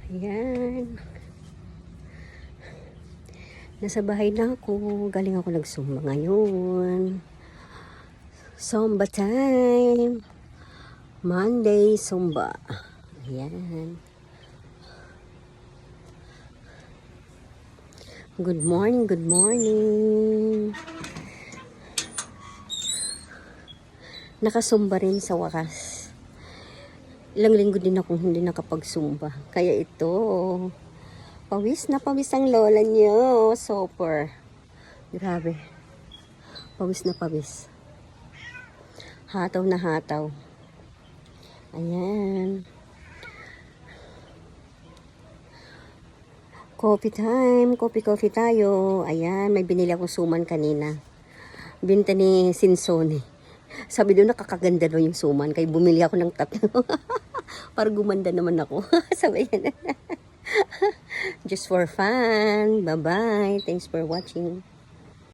Ayan. Nasa bahay na ako. Galing ako nagsumba ngayon. Zumba time. Monday Zumba. Ayan. Good morning, good morning. Nakasumba rin sa wakas. Ilang linggo din akong hindi nakapagsumba. Kaya ito, pawis na pawis ang lola niyo. Super. Grabe. Pawis na pawis. Hataw na hataw. Ayan. Coffee time. Coffee tayo. Ayan, may binili akong suman kanina. Binta ni Sinsone. Sabi doon nakakaganda daw yung suman. Kaya bumili ako ng tatlo. Para gumanda naman ako. Sabi yan. Just for fun. Bye-bye. Thanks for watching.